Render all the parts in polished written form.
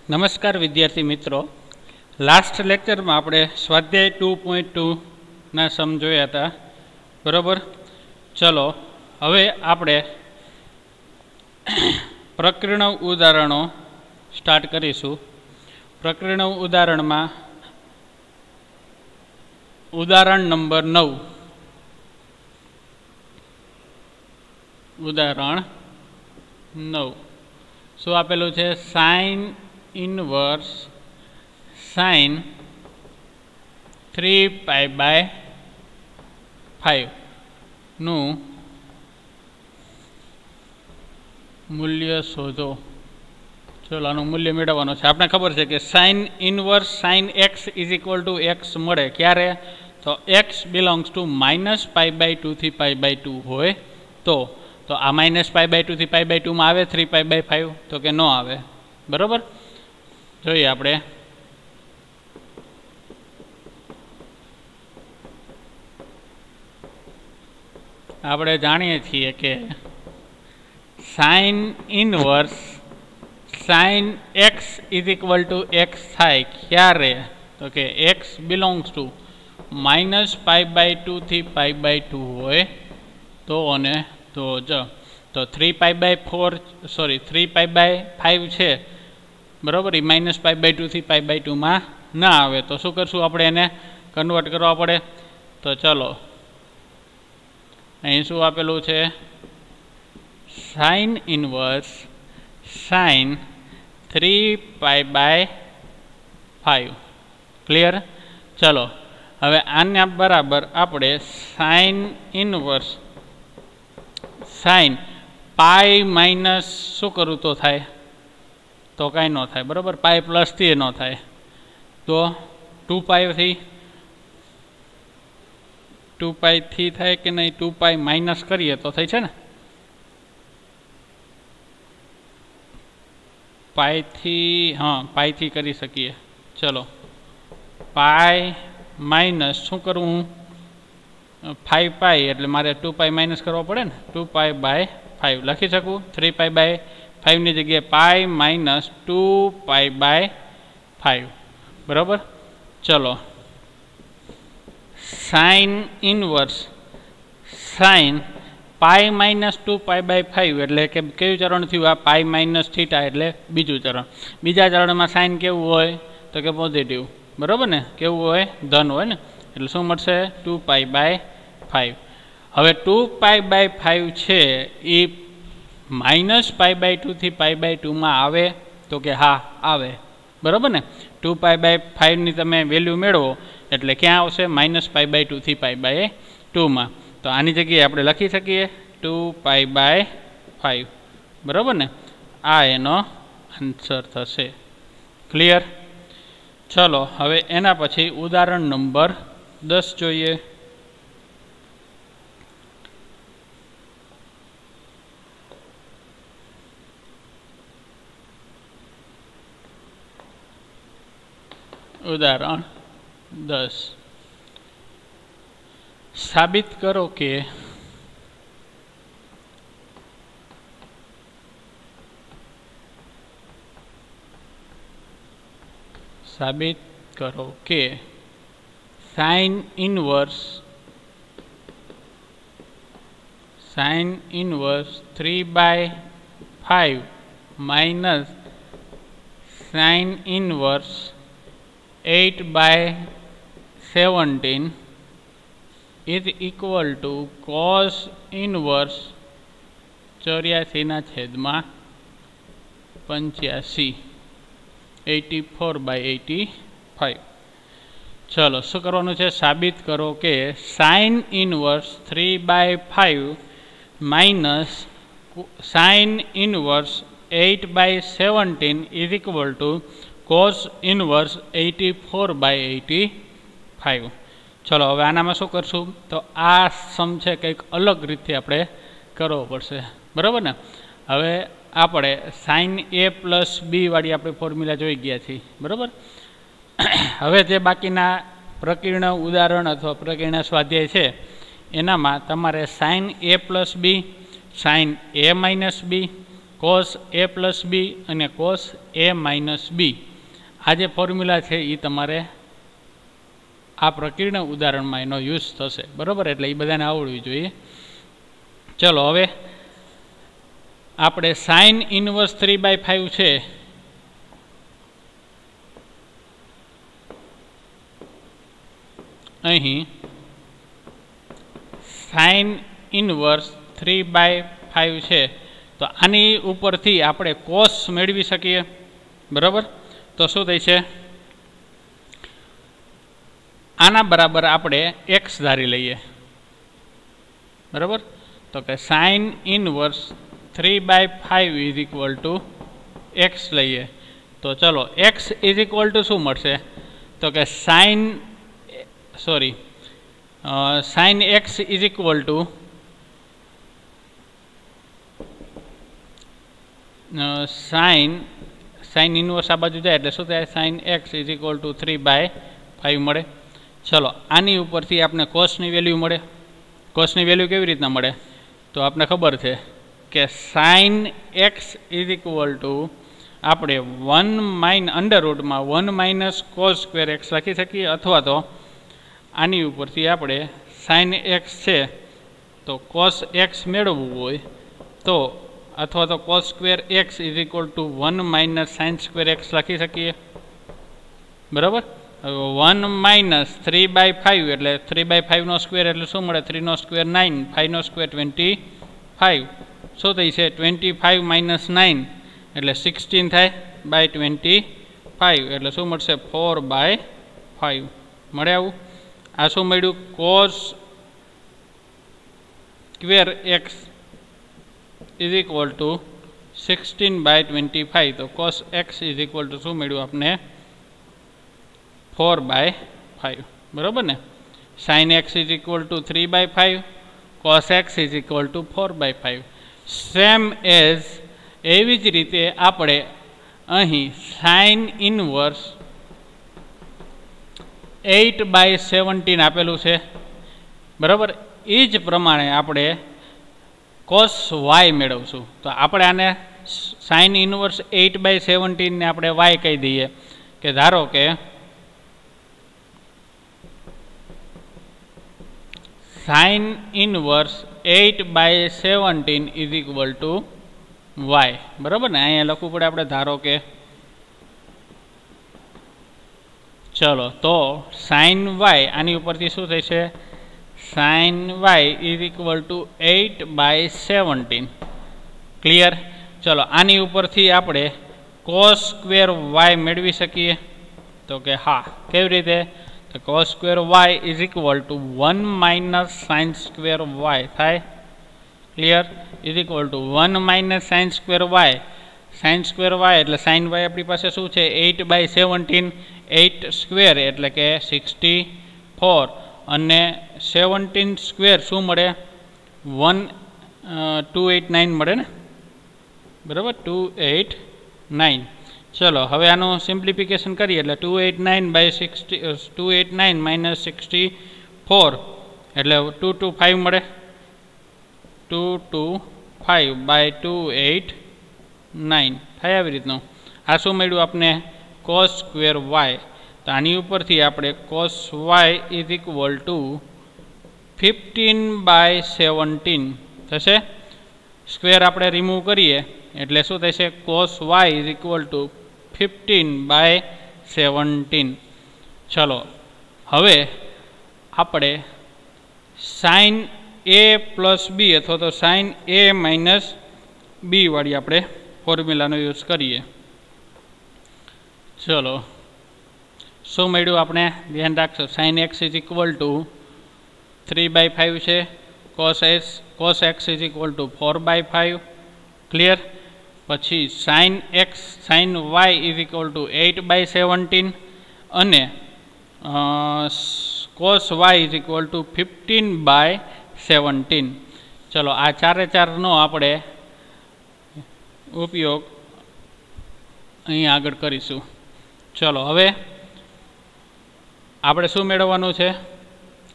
નમસ્કાર વિદ્યાર્થી મિત્રો, લાસ્ટ લેક્ચરમાં આપણે સ્વાધ્યાય 2.2 સમ જોયા હતા, બરાબર. ચલો હવે આપણે પ્રકરણ ઉદાહરણો સ્ટાર્ટ કરીશું. પ્રકરણ ઉદાહરણમાં ઉદાહરણ નંબર 9, ઉદાહરણ 9 શું આપેલું છે? સાઇન ઇનવર્સ સાઇન 3π/5 નું મૂલ્ય શોધો. ચલો આનું મૂલ્ય મેળવવાનું છે. આપણે ખબર છે કે sine inverse sine x is equal two x મળે ક્યારે? તો એક્સ બિલોંગ્સ ટુ -π/2 થી π/2 હોય તો આ -π/2 થી π/2 માં આવે 3π/5? તો કે ન આવે, બરાબર. જોઈએ આપણે જાણીએ છીએ કે sine inverse sine x is equal two x થાય ક્યારે? તો કે એક્સ બિલોંગ્સ ટુ -π/2 થી π/2 હોય તો અને તો 3π/5 છે, બરાબર. એ -π/2 થી π/2 માં ના આવે તો શું કરશું? આપણે એને કન્વર્ટ કરવા પડે. તો ચલો અહીં શું આપેલું છે? Sine inverse sine 3π/5. ક્લિયર? ચલો હવે આના બરાબર આપણે sine inverse sine pi minus શું કરું તો થાય? તો કાંઈ ન થાય, બરાબર. પાઈ પ્લસથી ન થાય તો 2π થાય કે નહીં? 2π માઇનસ કરીએ તો થાય છે ને, પાઈથી, હા પાઈથી કરી શકીએ. ચલો પાઈ માઇનસ શું કરવું? 5π એટલે મારે 2π માઇનસ કરવો પડે ને. 2π/5 લખી શકું. 3π/5 ની જગ્યાએ પાઈ માઇનસ 2π/5, બરાબર. ચલો sine inverse sine pi minus 2π/5 એટલે કે કયું ચરણ થયું? આ પાઈ માઇનસ થીટા એટલે બીજું ચરણ. બીજા ચરણમાં સાઇન કેવું હોય? તો કે પોઝિટિવ, બરાબર ને. કેવું હોય? ધન હોય ને. એટલે શું મળશે? 2π/5. હવે 2π/5 છે એ -π/2 થી π/2 માં આવે તો કે હા આવે, બરાબર ને. 2π/5 ની તમે વેલ્યુ મેળવો એટલે ક્યાં આવશે? -π/2 થી π/2 માં. તો આની જગ્યાએ આપણે લખી શકીએ 2π/5, બરાબર ને. આ એનો આન્સર થશે. ક્લિયર? ચલો હવે એના પછી ઉદાહરણ નંબર 10 જોઈએ. ઉદાહરણ 10. સાબિત કરો કે sine inverse 3/5 minus sign inverse 8/17 is equal to cos inverse 84/85, 84/85. ચલો શું કરવાનું છે? સાબિત કરો કે sine inverse 3/5 minus sign inverse 8/17 is equal to cos inverse 84/85. ચલો હવે આનામાં શું કરશું? તો આ સમ છે કંઈક અલગ રીતે આપણે કરવો પડશે, બરાબર ને. હવે આપણે સાઇન a+b વાળી આપણે ફોર્મ્યુલા જોઈ ગયા છીએ, બરાબર. હવે જે બાકીના પ્રકીર્ણ ઉદાહરણ અથવા પ્રકીર્ણ સ્વાધ્યાય છે એનામાં તમારે sine a+b sine a - b cos A plus B અને કોસ એ માઇનસ બી આ જે ફોર્મ્યુલા છે એ તમારે આ પ્રકીર્ણ ઉદાહરણમાં એનો યુઝ થશે, બરાબર? એટલે એ બધાને આવડવી જોઈએ. ચલો હવે આપણે સાઇન ઇનવર્સ 3/5 છે અહીં સાઇન ઇનવર્સ 3/5 છે તો આની ઉપરથી આપણે કોસ મેળવી શકીએ, બરાબર? તો શું થઈ છે? આના બરાબર આપણે એક્સ ધારી લઈએ, બરાબર? તો કે sine inverse 3/5 is equal two x લઈએ તો ચલો એક્સ ઇઝ ઇક્વલ ટુ શું મળશે? તો કે sine x is equal two sine inverse આ બાજુ જાય એટલે શું થાય? Sine x is equal to 3/5 મળે. ચલો આની ઉપરથી આપણે કોસની વેલ્યુ મળે. કોસની વેલ્યુ કેવી રીતના મળે? તો આપણે ખબર છે કે sine x is equal two આપણે 1 - cos સ્ક્વેર એક્સ લખી શકીએ, અથવા તો આની ઉપરથી આપણે સાઇન એક્સ છે તો કોસ એક્સ મેળવવું હોય તો અથવા તો cos square x is equal to 1 - sine square x લખી શકીએ, બરાબર? 1 - 3/5 એટલે 3/5 નો સ્ક્વેર એટલે શું મળે? 3 નો સ્ક્વેર 9, 5 નો સ્ક્વેર 25. શું થઈ છે? 25 - 9 એટલે 16 થાય બાય 25 એટલે શું મળશે? 4/5 મળે. આવું આ શું મળ્યું? Cos square x is equal to 16/25. તો cos x is equal to શું મળ્યું આપને? 4/5, બરાબર ને? Sine x is equal to 3/5, cos x is equal to 4/5. Same as એવી જ રીતે આપણે અહીં સાઇન ઇનવર્સ 8/17 આપેલું છે, બરાબર? એ જ પ્રમાણે આપણે કોસ વાય મેળવશું. તો આપણે આને સાઇન ઇનવર્સ 8/17 ને આપણે વાય કહી દઈએ કે ધારો કે sine inverse 8/17 is equal to y, બરાબર ને? અહીંયા લખવું પડે આપણે ધારો કે. ચલો તો સાઇન વાય આની ઉપરથી શું થશે? Sine Y is equal to 8/17. Clear? ચલો આની ઉપરથી આપણે કોસ સ્ક્વેર વાય મેળવી શકીએ તો કે હા. કેવી રીતે? તો cos square Y is equal to 1 - sine square Y થાય. Clear? Is equal to 1 - sine square Y. Sine square Y એટલે સાઇન વાય આપણી પાસે શું છે? 8/17. 8 સ્ક્વેર એટલે કે 64 અને 17 સ્ક્વેર શું મળે? 289 મળે ને, બરાબર? 289. ચલો હવે આનું સિમ્પ્લિફિકેશન કરીએ એટલે 289 - 64 એટલે 225 મળે. 225/289 થાય આવી રીતનું. આ શું મળ્યું આપને? Cos square y. તો આની ઉપરથી આપણે cos Y is equal to 15/17 થશે. સ્ક્વેર આપણે રિમૂવ કરીએ એટલે શું થશે? Cos Y is equal to 15/17. ચલો હવે આપણે સાઇન એ પ્લસ બી અથવા તો સાઇન એ માઇનસ બી વાળી આપણે ફોર્મ્યુલાનો યુઝ કરીએ. ચલો શું મળ્યું આપણે? ધ્યાન રાખશો. Sine x is equal to 3/5 છે. Cos x is equal to 4/5. Clear? પછી sine Y is equal to 8/17 અને cos Y is equal to 15/17. ચલો આ ચારે ચારનો આપણે ઉપયોગ અહીં આગળ કરીશું. ચલો હવે આપણે શું મેળવવાનું છે?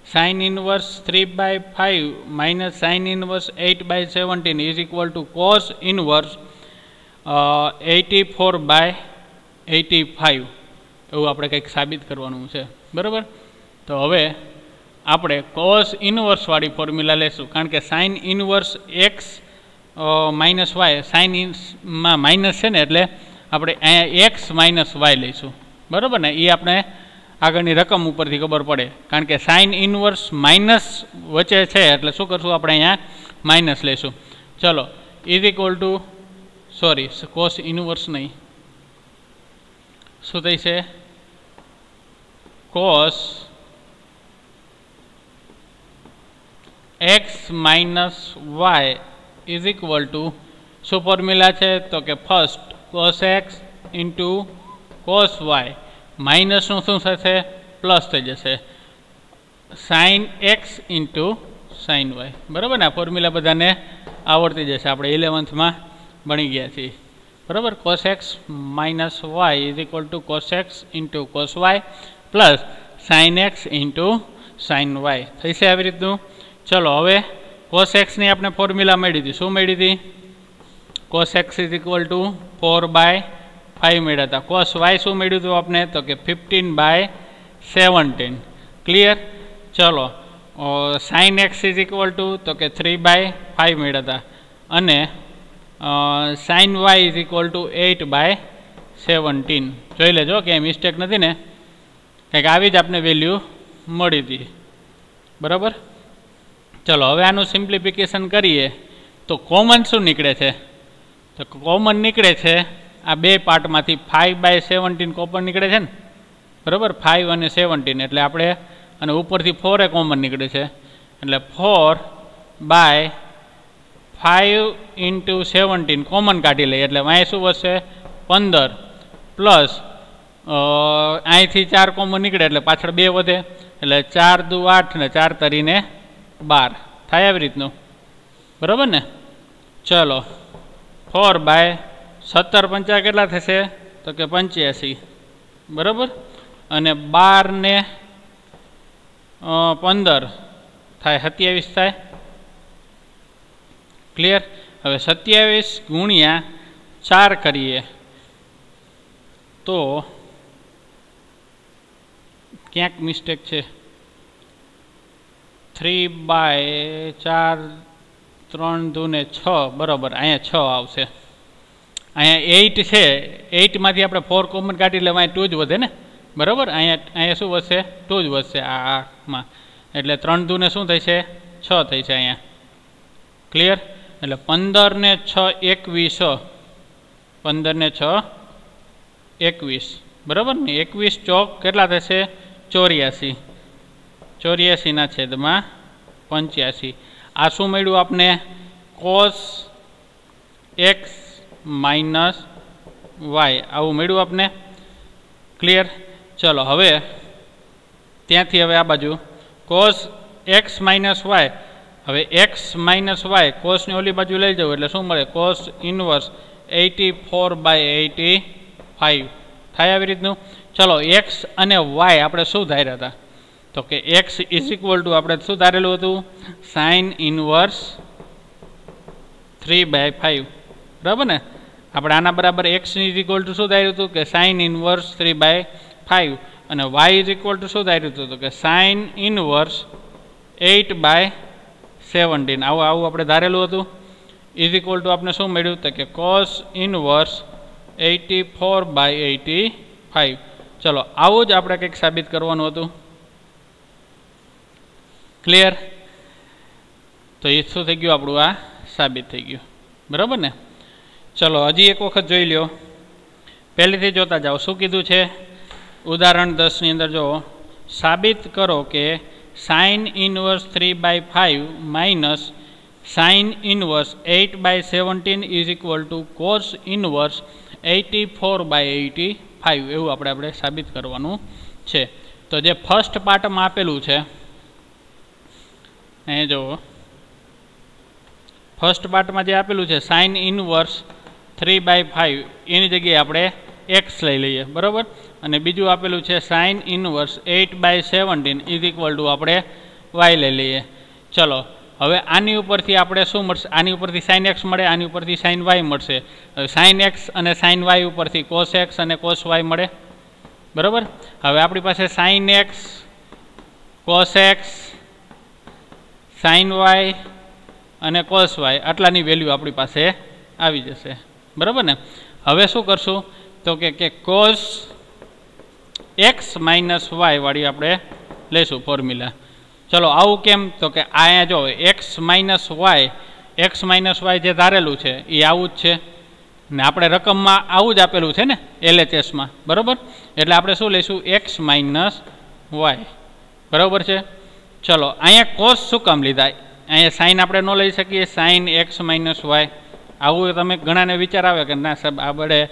Sine inverse 3/5 minus sign inverse 8/17 is equal to cos inverse 84/85 એવું આપણે કંઈક સાબિત કરવાનું છે, બરાબર. તો હવે આપણે કોસ ઇનવર્સવાળી ફોર્મ્યુલા લેશું, કારણ કે sine inverse X minus Y, sine ઇનમાં માઇનસ છે ને એટલે આપણે અહીંયા એક્સ માઇનસ વાય લઈશું, બરાબર ને. એ આપણે આગળની રકમ ઉપરથી ખબર પડે, કારણ કે સાઇન ઇનવર્સ માઇનસ વચ્ચે છે એટલે શું કરશું આપણે અહીંયા માઇનસ લઈશું. ચલો is equal to cos inverse નહીં, શું થઈ છે, cos x minus Y is equal to શું ફોર્મ્યુલા છે, તો કે first cos x into cos Y માઇનસનું શું થશે, પ્લસ થઈ જશે sine x into sine Y, બરાબર ને. આ ફોર્મ્યુલા બધાને આવડતી જશે, આપણે 11th ભણી ગયા છીએ, બરાબર. Cos x minus Y is equal to cos x into cos y plus sine x into sine y થઈ છે આવી રીતનું. ચલો હવે કોસ એક્સની આપણે ફોર્મ્યુલા મળી હતી, શું મળી હતી, cos x is equal to 4/5 મળ્યા હતા. કોસ વાય શું મળ્યું હતું આપણે, તો કે 15/17. ક્લિયર. ચલો sine x is equal to તો કે 3/5 મળ્યા હતા અને sine Y is equal to 8/17. જોઈ લેજો કે મિસ્ટેક નથી ને, કંઈક આવી જ આપણે વેલ્યુ મળી હતી, બરાબર. ચલો હવે આનું સિમ્પ્લિફિકેશન કરીએ તો કોમન શું નીકળે છે, તો કોમન નીકળે છે આ બે પાર્ટમાંથી 5/17 કોમન નીકળે છે ને, બરાબર. 5 અને 17 એટલે આપણે અને ઉપરથી 4 કોમન નીકળે છે એટલે 4/5 ઇન્ટુ 17 કોમન કાઢી લઈએ એટલે અહીં શું વધશે 15 પ્લસ અહીંથી 4 કોમન નીકળે એટલે પાછળ 2 વધે એટલે 4 દુ 8 ને 4 તરીને 12 થાય આવી રીતનું, બરાબર ને. ચલો 4/17 પંચા કેટલા થશે, તો કે 85, બરાબર. અને 12 ને 15 થાય 27 થાય. ક્લિયર. હવે 27 ગુણ્યા 4 કરીએ તો ક્યાંક મિસ્ટેક છે, 3/4 3 દૂને 6, બરાબર. અહીંયા 6 આવશે, અહીંયા 8 છે, 8માંથી આપણે 4 કોમન કાઢી એટલે અહીંયા 2 જ વધે ને, બરાબર. અહીંયા શું વધશે, 2 જ વધશે આમાં, એટલે 3 દૂને શું થઈ છે 6 થઈ છે અહીંયા. ક્લિયર. એટલે 15 ને 6 21, 15 ને 6 21, બરાબર ને. 21 ચોક કેટલા થશે 84, 84 ના છેદમાં 85. આ શું મળ્યું આપણે, કોસ એક્સ માઇનસ વાય આવું મળ્યું આપણે. ક્લિયર. ચલો હવે ત્યાંથી હવે આ બાજુ કોસ એક્સ માઇનસ વાય, હવે એક્સ માઇનસ વાય કોસની ઓલી બાજુ લઈ જવું એટલે શું મળે, કોસ ઇનવર્સ 84/85 થાય આવી રીતનું. ચલો એક્સ અને વાય આપણે શું ધાર્યા હતા, તો કે એક્સ ઇઝ ઇક્વલ ટુ આપણે શું ધારેલું હતું, સાઇન ઇનવર્સ 3/5, બરાબર ને. આપણે આના બરાબર એક્સ ઇઝ ઇક્વલ ટુ શું ધાર્યું હતું કે સાઇન ઇનવર્સ 3/5 અને વાય ઇઝ ઇક્વલ ટુ શું ધાર્યું હતું, તો કે સાઇન ઇનવર્સ 8/17. આવું આપણે ધારેલું હતું. ઇઝ ઇક્વલ ટુ આપણે શું મળ્યું, તો કે કોસ ઇનવર્સ 84/85. ચલો આવું જ આપણે કંઈક સાબિત કરવાનું હતું. ક્લિયર. તો એ શું થઈ ગયું, આપણું આ સાબિત થઈ ગયું, બરાબર ને. ચલો હજી એક વખત જોઈ લ્યો, પહેલેથી જોતા જાઓ. શું કીધું છે ઉદાહરણ 10ની અંદર, જો સાબિત કરો કે sine inverse 3/5 minus sign inverse 8/17 is equal to cos inverse 84/85. એવું આપણે સાબિત કરવાનું છે. તો જે ફર્સ્ટ પાર્ટમાં આપેલું છે એ જો ફર્સ્ટ પાર્ટમાં જે આપેલું છે સાઇન ઇનવર્સ 3/5 એની જગ્યાએ આપણે એક્સ લઈ લઈએ, બરાબર. અને બીજું આપેલું છે sine inverse 8/17 is equal two આપણે વાય લઈ લઈએ. ચલો હવે આની ઉપરથી આપણે શું મળશે, આની ઉપરથી સાઇન એક્સ મળે, આની ઉપરથી સાઇન વાય મળશે. હવે સાઇન એક્સ અને સાઇન વાય ઉપરથી કોસ એક્સ અને કોસ વાય મળે, બરાબર. હવે આપણી પાસે sine x, cos x, sine y અને કોસ વાય આટલાની વેલ્યુ આપણી પાસે આવી જશે, બરાબર ને. હવે શું કરશું તો કે કોસ એક્સ માઇનસ વાય વાળી આપણે લઈશું ફોર્મ્યુલા. ચલો આવું કેમ તો કે અહીંયા જો એક્સ માઇનસ વાય જે ધારેલું છે એ આવું જ છે ને આપણે રકમમાં આવું જ આપેલું છે ને LHSમાં, બરાબર. એટલે આપણે શું લઈશું એક્સ માઇનસ વાય, બરાબર છે. ચલો અહીંયા કોસ શું કામ લીધા, અહીંયા સાઇન આપણે ન લઈ શકીએ, સાઇન એક્સ માઇનસ વાય. આવું તમે ઘણાને વિચાર આવે કે ના સાહેબ આપણે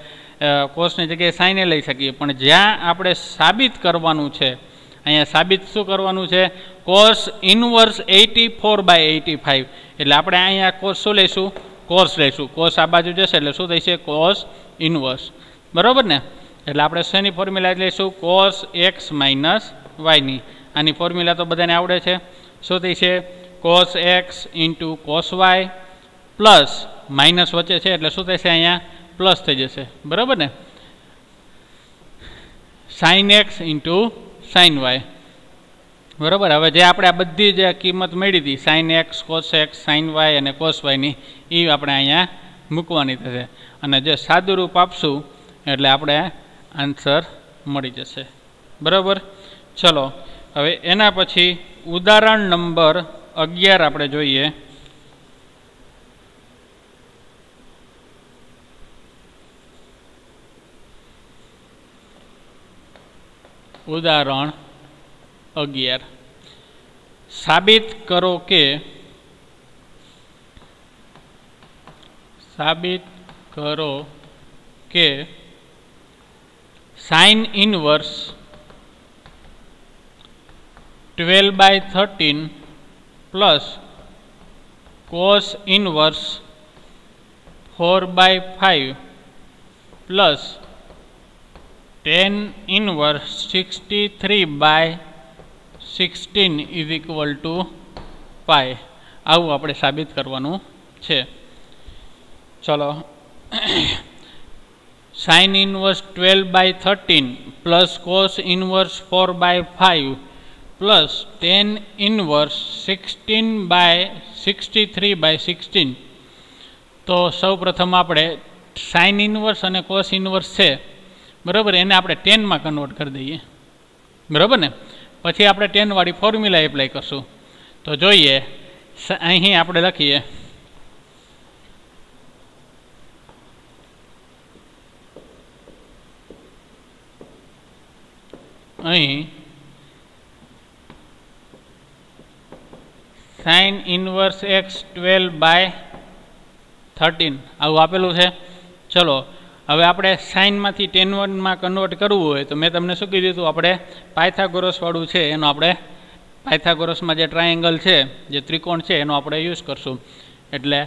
કોસની જગ્યાએ સાઇને લઈ શકીએ, પણ જ્યાં આપણે સાબિત કરવાનું છે અહીંયા સાબિત શું કરવાનું છે, કોસ ઇનવર્સ 84/85. એટલે આપણે અહીંયા કોસ શું લઈશું, કોસ લઈશું. કોસ આ બાજુ જશે એટલે શું થશે કોસ ઇનવર્સ, બરાબર ને. એટલે આપણે શેની ફોર્મ્યુલા લઈશું, કોસ એક્સ માઇનસ વાયની. આની ફોર્મ્યુલા તો બધાને આવડે છે. શું થઈ છે cos x into cos y plus minus વચ્ચે છે એટલે શું થશે અહીંયા પ્લસ થઈ જશે, બરાબર ને. Sine x into sine Y, બરાબર. હવે જે આપણે આ બધી જે કિંમત મળી હતી sine x, cos x, sine y અને કોસ વાયની એ આપણે અહીંયા મૂકવાની થશે અને જે સાદુરૂપ આપશું એટલે આપણે આન્સર મળી જશે, બરાબર. ચલો હવે એના પછી ઉદાહરણ નંબર 11 આપણે જોઈએ. ઉદાહરણ 11 સાબિત કરો કે sine inverse 12/13 plus cos inverse 4/5 plus tan inverse 63/16 is equal to pi. આવું આપણે સાબિત કરવાનું છે. ચલો sine inverse 12/13 plus cos inverse 4/5 plus tan inverse 63/16. તો સૌ પ્રથમ આપણે સાઇન ઇનવર્સ અને કોસ ઇનવર્સ છે, બરાબર, એને આપણે 10માં કન્વર્ટ કરી દઈએ, બરાબર ને. પછી આપણે 10 વાળી ફોર્મ્યુલા એપ્લાય કરશું. તો જોઈએ અહીં આપણે લખીએ અહીં સાઇન ઇનવર્સ એક્સ 12/13 આવું આપેલું છે. ચલો હવે આપણે સાઇનમાંથી 10માં કન્વર્ટ કરવું હોય તો મેં તમને શું કીધું હતું, આપણે પાયથાગોરસવાળું છે એનો આપણે પાયથાગોરસમાં જે ટ્રાયેંગલ છે, જે ત્રિકોણ છે એનો આપણે યુઝ કરશું. એટલે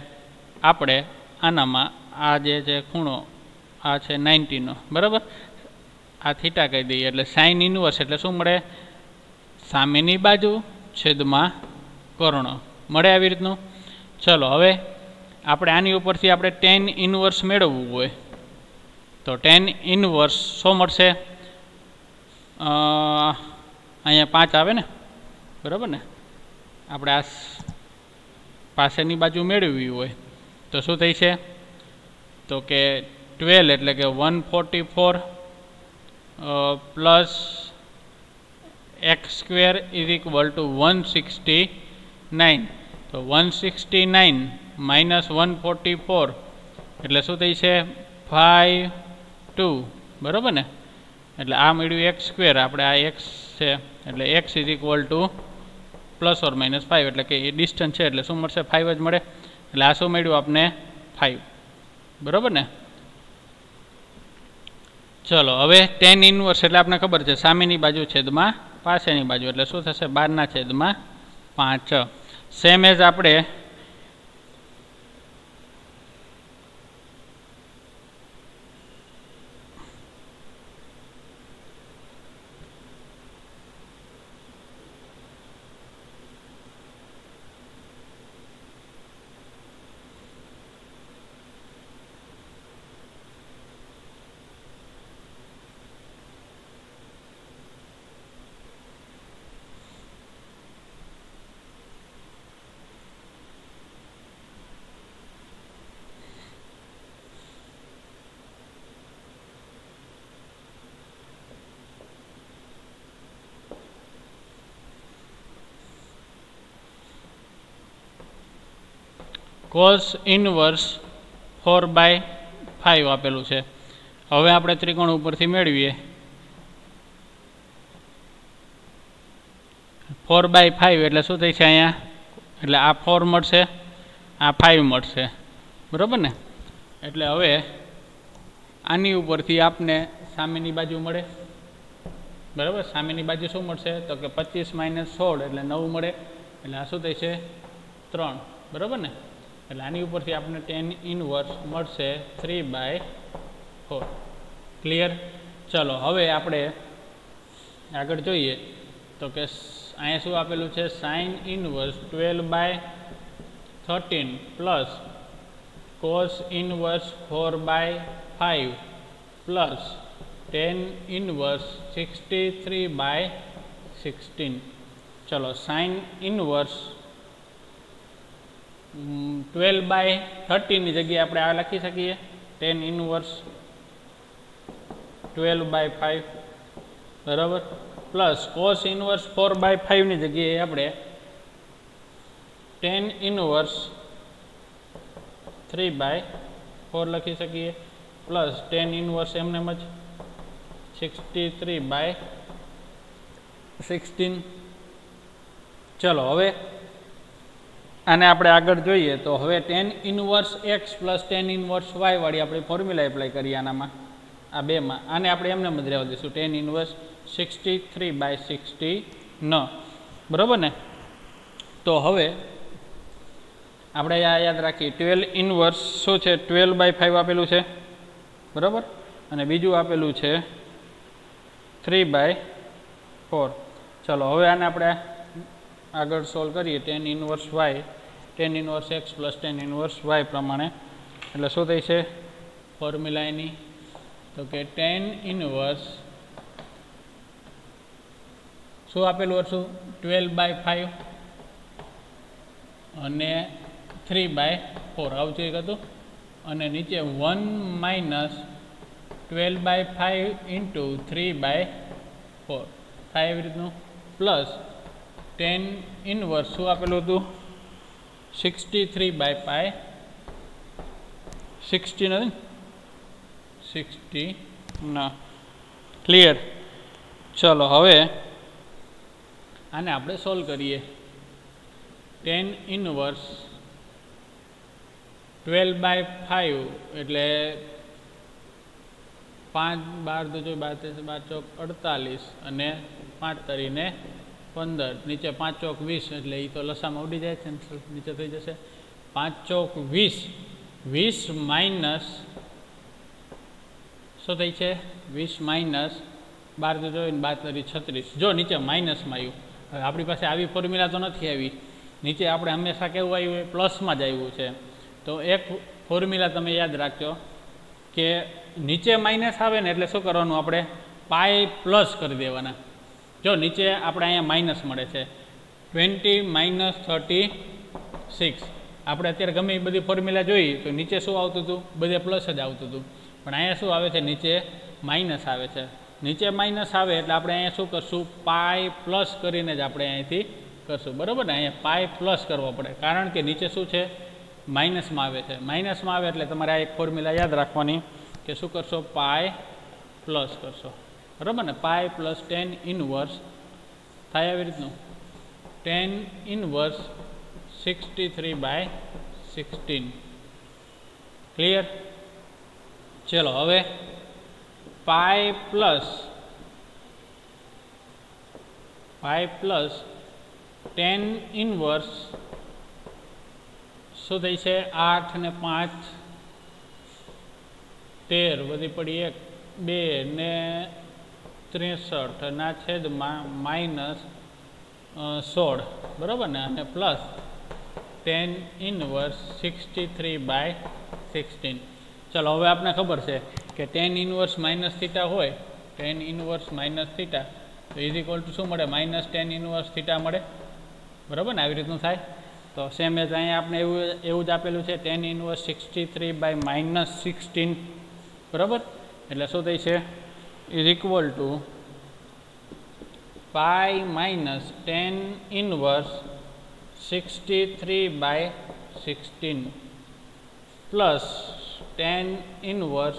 આપણે આનામાં આ જે ખૂણો આ છે 90નો, બરાબર, આ થીટા કહી દઈએ. એટલે સાઇન ઇનવર્સ એટલે શું મળે, સામેની બાજુ છેદમાં કર્ણ મળે આવી રીતનું. ચલો હવે આપણે આની ઉપરથી આપણે tan ઇનવર્સ મેળવવું હોય તો tan ઇનવર્સ શું મળશે, અહીંયા 5 આવે ને, બરાબર ને. આપણે આ પાસેની બાજુ મેળવવી હોય તો શું થઈ છે તો કે 12 એટલે કે 144 plus x square is equal two 169. તો 169 માઇનસ 144 એટલે શું થઈ છે 52, બરાબર ને. એટલે આ મળ્યું એક્સ સ્ક્વેર, આપણે આ એક્સ છે એટલે x is equal two plus or minus 5 એટલે કે એ ડિસ્ટન્સ છે એટલે શું મળશે 5 જ મળે. એટલે આ શું મળ્યું આપને 5, બરાબર ને. ચલો હવે tan ઇનવર્સ એટલે આપણે ખબર છે સામેની બાજુ છેદમાં પાસેની બાજુ એટલે શું થશે 12/5. સેમ એઝ આપણે કોસ ઇનવર્સ 4/5 આપેલું છે. હવે આપણે ત્રિકોણ ઉપરથી મેળવીએ 4/5 એટલે શું થઈ છે અહીંયા, એટલે આ 4 મળશે, આ 5 મળશે, બરાબર ને. એટલે હવે આની ઉપરથી આપને સામેની બાજુ મળે, બરાબર. સામેની બાજુ શું મળશે તો કે 25 - 16 એટલે 9 મળે, એટલે આ શું થઈ છે 3, બરાબર ને. એટલે આની ઉપરથી આપણે tan ઇનવર્સ મળશે 3/4. ક્લિયર. ચલો હવે આપણે આગળ જોઈએ તો કે અહીંયા શું આપેલું છે, sine inverse 12/13 plus cos inverse 4/5 plus tan inverse 63/16. ચલો સાઇન ઇનવર્સ 12/13 ની જગ્યાએ આપણે આ લખી શકીએ tan ઇનવર્સ 12/5, બરાબર, પ્લસ કોસ ઇનવર્સ 4/5 ની જગ્યાએ આપણે tan ઇનવર્સ 3/4 લખી શકીએ, પ્લસ tan ઇનવર્સ એમને જ 63/16. ચલો હવે આને આપણે આગળ જોઈએ તો હવે tan inverse x plus tan inverse y વાળી આપણે ફોર્મ્યુલા એપ્લાય કરીએ આનામાં, આ બેમાં. આને આપણે એમને જ રહેવા દઈશું tan ઇનવર્સ 63/16, બરાબર ને. તો હવે આપણે આ યાદ રાખીએ 12 ઇનવર્સ શું છે 12/5 આપેલું છે, બરાબર, અને બીજું આપેલું છે 3/4. ચલો હવે આને આપણે આગળ સોલ્વ કરીએ tan inverse y, tan inverse x plus tan inverse y પ્રમાણે. એટલે શું થઈ છે ફોર્મ્યુલા એની તો કે tan ઇનવર્સ શું આપેલું હતું 12/5 અને 3/4 આવું છે હતું, અને નીચે 1 - 12/5 × 3/4 થાય એવી રીતનું, પ્લસ tan ઇનવર્સ શું આપેલું હતું 63/5, 60 નથી 60 ના. ક્લિયર. ચલો હવે આને આપણે સોલ્વ કરીએ. tan ઇનવર્સ 12/5 એટલે 5 12 × 2 = 48 અને 5 તરીને 15, નીચે 5 ચોક 20 એટલે એ તો લસામાં ઉડી જાય છે, નીચે થઈ જશે 5 ચોક 20, 20 માઇનસ શું થઈ છે 20 માઇનસ 12 જોઈને 12 તરી 36. જો નીચે માઇનસમાં આવ્યું, હવે આપણી પાસે આવી ફોર્મ્યુલા તો નથી આવી, નીચે આપણે હંમેશા કેવું આવ્યું હોય પ્લસમાં જ આવ્યું છે. તો એક ફોર્મ્યુલા તમે યાદ રાખજો કે નીચે માઇનસ આવે ને એટલે શું કરવાનું, આપણે પાઈ પ્લસ કરી દેવાના. જો નીચે આપણે અહીંયા માઇનસ મળે છે 20 - 36, આપણે અત્યારે ગમે એ બધી ફોર્મ્યુલા જોઈ તો નીચે શું આવતું હતું, બધે પ્લસ જ આવતું હતું, પણ અહીંયા શું આવે છે નીચે માઇનસ આવે છે. નીચે માઇનસ આવે એટલે આપણે અહીંયા શું કરશું, પાઈ પ્લસ કરીને જ આપણે અહીંથી કરશું, બરાબર ને. અહીંયા પાઈ પ્લસ કરવો પડે કારણ કે નીચે શું છે માઇનસમાં આવે છે. માઇનસમાં આવે એટલે તમારે આ એક ફોર્મ્યુલા યાદ રાખવાની કે શું કરશો, પાઈ પ્લસ કરશો, બરાબર ને. પાઈ પ્લસ tan ઇનવર્સ થાય આવી રીતનું tan ઇનવર્સ 63/16. ક્લિયર. ચલો હવે પાઈ પ્લસ tan ઇનવર્સ શું થઈ છે 8 ને 5 13 વધી પડી 1 2 ને 63 ના છેદમાં માઇનસ 16, બરાબર ને, અને પ્લસ tan ઇનવર્સ 63/16. ચલો હવે આપણે ખબર છે કે tan ઇનવર્સ માઇનસ થીટા હોય, tan ઇનવર્સ માઇનસ થીટા તો ઇઝ ઇક્વલ ટુ શું મળે, માઇનસ tan ઇનવર્સ થીટા મળે, બરાબર ને. આવી રીતનું થાય. તો સેમ એજ અહીંયા આપણે એવું જ આપેલું છે tan ઇનવર્સ 63/-16, બરાબર. એટલે શું થઈ છે is equal to pi minus tan inverse 63/16. Plus tan inverse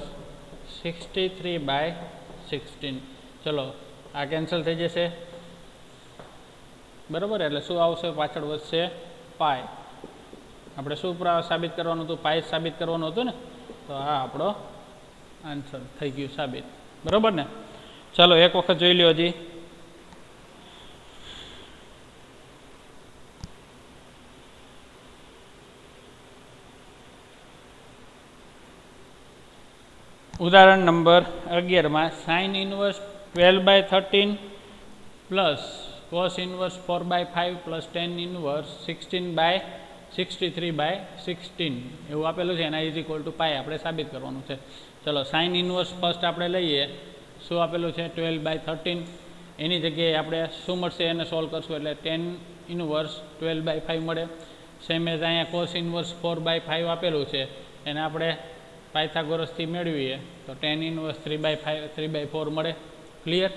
63/16. ચલો આ કેન્સલ થઈ જશે, બરાબર. એટલે શું આવશે? પાછળ વધશે પાય. આપણે શું સાબિત કરવાનું હતું? પાય સાબિત કરવાનું હતું ને. તો આ આપણો આન્સર થઈ ગયું સાબિત, બરાબર ને. ચાલો એક વખત જોઈ લો હજી. ઉદાહરણ number 11 sine inverse 12/13 plus cos inverse 4/5 plus tan inverse 16/63/16 એવું આપેલું છે. એના ઇઝ ઇક્વલ ટુ પાય આપણે સાબિત કરવાનું છે. ચલો સાઇન ઇનવર્સ ફર્સ્ટ આપણે લઈએ. શું આપેલું છે? 12/13. એની જગ્યાએ આપણે શું મળશે એને સોલ્વ કરશું એટલે ટેન ઇનવર્સ 12/5 મળે. સેમ એઝ અહીંયા કોસ ઇનવર્સ 4/5 આપેલું છે, એને આપણે પાયથાગોરસથી મેળવીએ તો ટેન ઇનવર્સ 3/4 મળે. ક્લિયર?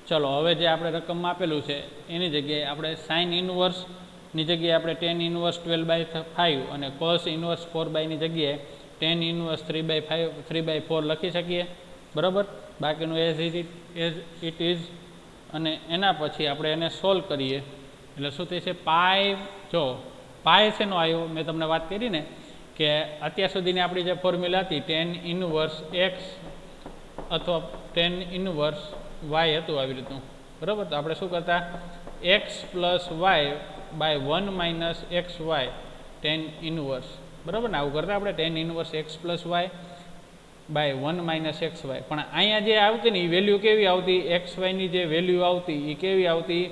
ચલો હવે જે આપણે રકમમાં આપેલું છે એની જગ્યાએ આપણે સાઇન ઇનવર્સની જગ્યાએ આપણે ટેન ઇનવર્સ 12/5 અને કોસ ઇનવર્સ 4/ની જગ્યાએ ટેન ઇનવર્સ 3/4 લખી શકીએ, બરાબર. બાકીનું એઝ ઇટ ઇઝ. અને એના પછી આપણે એને સોલ્વ કરીએ એટલે શું થશે? પાય. જો પાય શેનો આવ્યો મેં તમને વાત કરી ને કે અત્યાર સુધીની આપણી જે ફોર્મ્યુલા હતી ટેન ઇનવર્સ એક્સ અથવા ટેન ઇનવર્સ વાય હતું આવી રીતનું, બરાબર. તો આપણે શું કરતા? X plus y by 1 - x y tan inverse, બરાબર ને. આવું કરતા આપણે tan inverse x plus y by 1 - x y. પણ અહીંયા જે આવતી ને એ વેલ્યુ કેવી આવતી? એક્સ વાયની જે વેલ્યુ આવતી એ કેવી આવતી?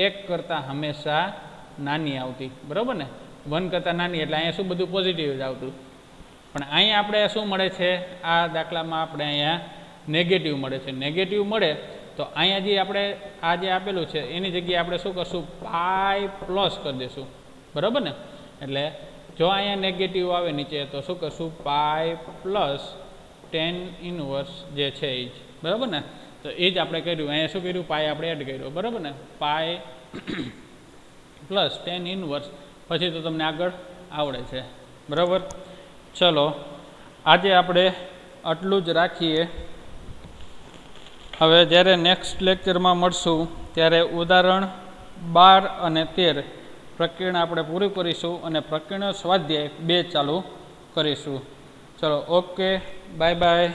1 કરતાં હંમેશા નાની આવતી, બરાબર ને. 1 કરતાં નાની એટલે અહીંયા શું બધું પોઝિટિવ જ આવતું. પણ અહીંયા આપણે શું મળે છે? આ દાખલામાં આપણે અહીંયા નેગેટિવ મળે છે. નેગેટિવ મળે તો અહીંયા જે આપણે આ જે આપેલું છે એની જગ્યાએ આપણે શું કરશું? પાય પ્લસ કરી દઈશું, બરાબર ને. એટલે જો અહીંયા નેગેટિવ આવે નીચે તો શું કરશું? પાય પ્લસ ટેન ઇનવર્સ જે છે એ જ, બરાબર ને. તો એ જ આપણે કર્યું. અહીંયા શું કર્યું? પાય આપણે એડ કર્યો, બરાબર ને. પાય પ્લસ ટેન ઇનવર્સ પછી તો તમને આગળ આવડે છે, બરાબર. ચલો આજે આપણે આટલું જ રાખીએ. હવે જ્યારે નેક્સ્ટ લેક્ચરમાં મળશું ત્યારે ઉદાહરણ 12 અને 13 પ્રકરણ આપણે પૂરું કરીશું અને પ્રકરણ સ્વાધ્યાય 2 ચાલુ કરીશું. ચલો ઓકે, બાય બાય.